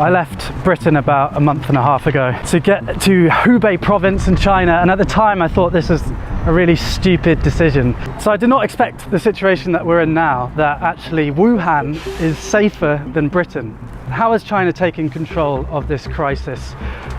I left Britain about a month and a half ago to get to Hubei province in China, and at the time I thought this was a really stupid decision. So I did not expect the situation that we're in now, that actually Wuhan is safer than Britain. How has China taken control of this crisis?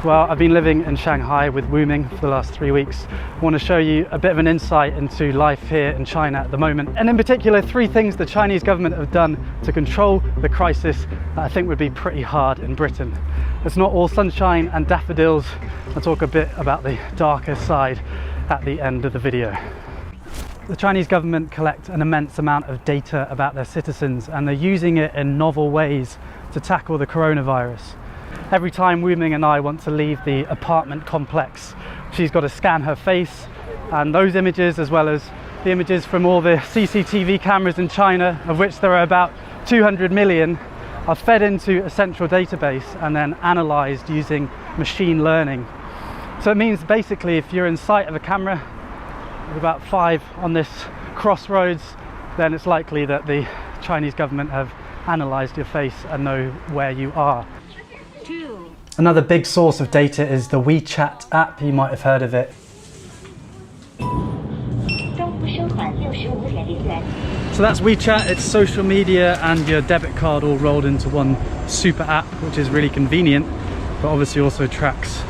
Well, I've been living in Shanghai with Wu Ming for the last 3 weeks. I want to show you a bit of an insight into life here in China at the moment, and in particular 3 things the Chinese government have done to control the crisis that I think would be pretty hard in Britain. It's not all sunshine and daffodils. I'll talk a bit about the darker side at the end of the video. The Chinese government collect an immense amount of data about their citizens, and they're using it in novel ways to tackle the coronavirus. Every time Wu Ming and I want to leave the apartment complex, she's got to scan her face, and those images, as well as the images from all the CCTV cameras in China, of which there are about 200 million, are fed into a central database and then analysed using machine learning. So it means basically if you're in sight of a camera with about 5 on this crossroads, then it's likely that the Chinese government have analysed your face and know where you are. Another big source of data is the WeChat app. You might have heard of it. So that's WeChat. It's social media and your debit card all rolled into one super app, which is really convenient, but obviously also tracks.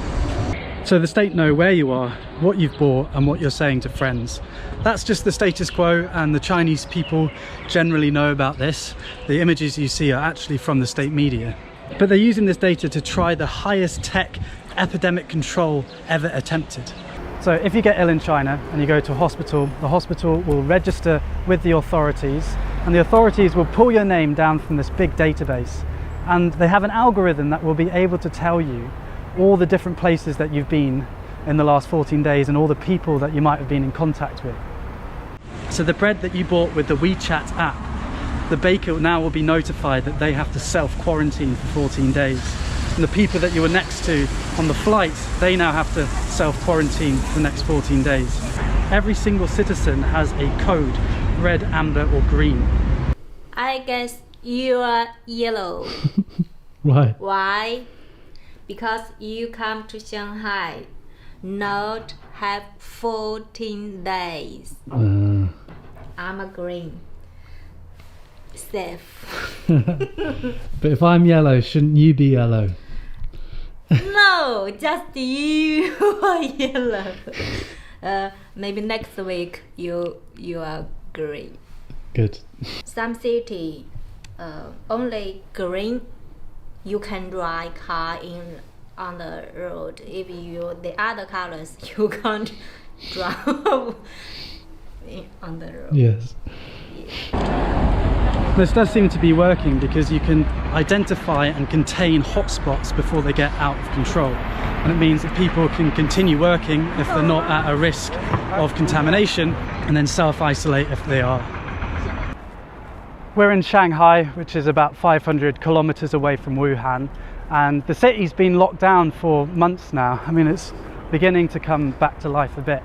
So the state know where you are, what you've bought, and what you're saying to friends. That's just the status quo, and the Chinese people generally know about this. The images you see are actually from the state media. But they're using this data to try the highest tech epidemic control ever attempted. So if you get ill in China and you go to a hospital, the hospital will register with the authorities, and the authorities will pull your name down from this big database. And they have an algorithm that will be able to tell you all the different places that you've been in the last 14 days and all the people that you might have been in contact with. So the bread that you bought with the WeChat app, the baker now will be notified that they have to self-quarantine for 14 days. And the people that you were next to on the flight, they now have to self-quarantine for the next 14 days. Every single citizen has a code, red, amber or green. I guess you are yellow. Why? Why? Because you come to Shanghai, not have 14 days. I'm a green. Safe. But if I'm yellow, shouldn't you be yellow? No, just you are yellow. Maybe next week you are green. Good. Some city only green. You can drive car on the road. If you the other colors, you can't drive on the road. Yes. This does seem to be working because you can identify and contain hotspots before they get out of control. And it means that people can continue working if they're not at a risk of contamination, and then self-isolate if they are. We're in Shanghai, which is about 500 kilometers away from Wuhan, and the city's been locked down for months now. I mean, it's beginning to come back to life a bit.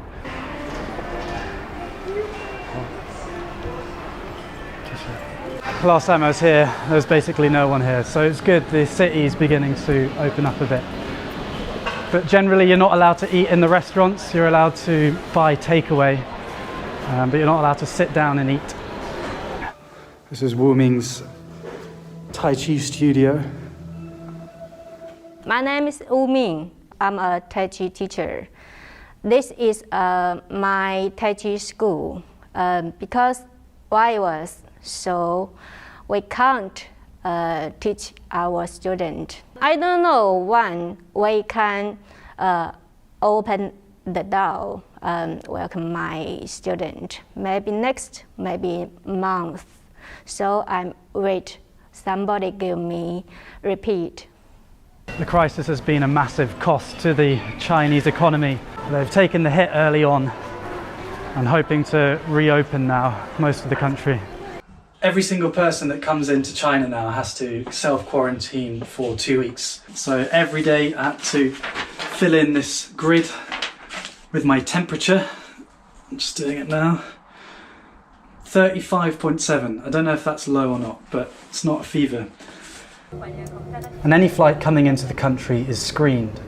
Last time I was here, there was basically no one here, so it's good the city's beginning to open up a bit. But generally you're not allowed to eat in the restaurants, you're allowed to buy takeaway, but you're not allowed to sit down and eat. This is Wu Ming's Tai Chi studio. My name is Wu Ming. I'm a Tai Chi teacher. This is my Tai Chi school because virus, so we can't teach our student. I don't know when we can open the door and welcome my student. Maybe next, maybe month. So I'm wait. Somebody give me repeat. The crisis has been a massive cost to the Chinese economy. They've taken the hit early on and hoping to reopen now most of the country. Every single person that comes into China now has to self-quarantine for 2 weeks. So every day I had to fill in this grid with my temperature. I'm just doing it now. 35.7. I don't know if that's low or not, but it's not a fever. and any flight coming into the country is screened.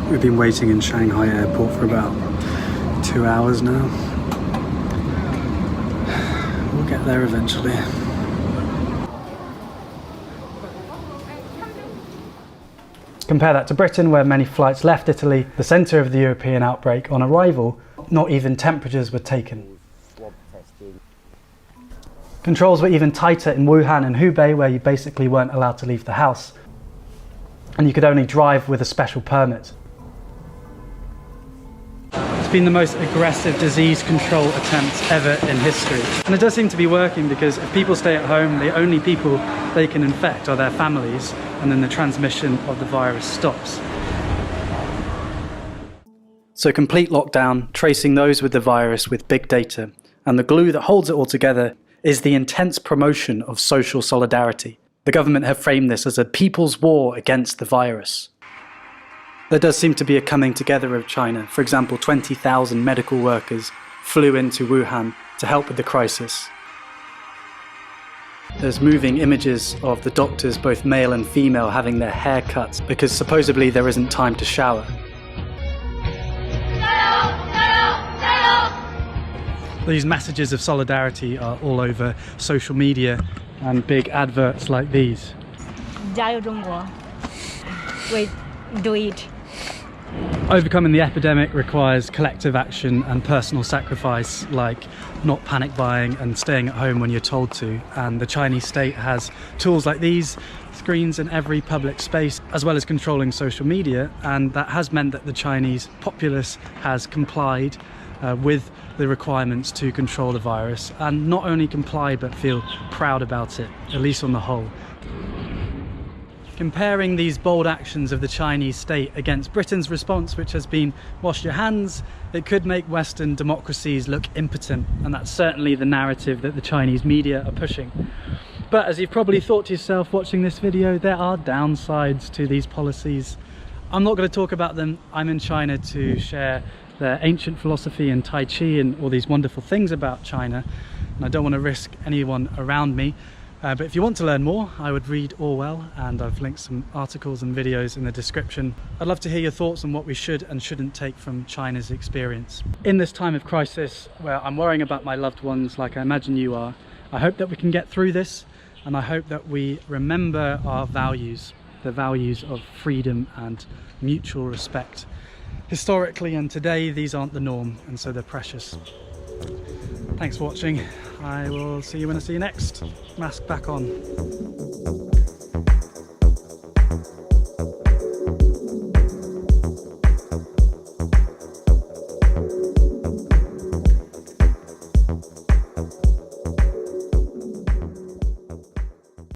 We've been waiting in Shanghai airport for about 2 hours now. We'll get there eventually. Compare that to Britain, where many flights left Italy, the centre of the European outbreak. On arrival, not even temperatures were taken. Controls were even tighter in Wuhan and Hubei, where you basically weren't allowed to leave the house, and you could only drive with a special permit. It's been the most aggressive disease control attempt ever in history. And it does seem to be working, because if people stay at home, the only people they can infect are their families, and then the transmission of the virus stops. So complete lockdown, tracing those with the virus with big data, and the glue that holds it all together is the intense promotion of social solidarity. The government have framed this as a people's war against the virus. There does seem to be a coming together of China. For example, 20,000 medical workers flew into Wuhan to help with the crisis. There's moving images of the doctors, both male and female, having their hair cut because supposedly there isn't time to shower. These messages of solidarity are all over social media and big adverts like these. 加油中国 We do it. Overcoming the epidemic requires collective action and personal sacrifice, like not panic buying and staying at home when you're told to. And the Chinese state has tools like these, screens in every public space, as well as controlling social media, and that has meant that the Chinese populace has complied with the requirements to control the virus, and not only comply but feel proud about it, at least on the whole. Comparing these bold actions of the Chinese state against Britain's response, which has been wash your hands, it could make Western democracies look impotent, and that's certainly the narrative that the Chinese media are pushing. But as you've probably thought to yourself watching this video, there are downsides to these policies. I'm not going to talk about them. I'm in China to share their ancient philosophy and Tai Chi and all these wonderful things about China, and I don't want to risk anyone around me. But if you want to learn more, I would read Orwell, and I've linked some articles and videos in the description. I'd love to hear your thoughts on what we should and shouldn't take from China's experience. In this time of crisis, where I'm worrying about my loved ones like I imagine you are, I hope that we can get through this, and I hope that we remember our values, the values of freedom and mutual respect. Historically and today, these aren't the norm, and so they're precious. Thanks for watching. I will see you when I see you next. Mask back on.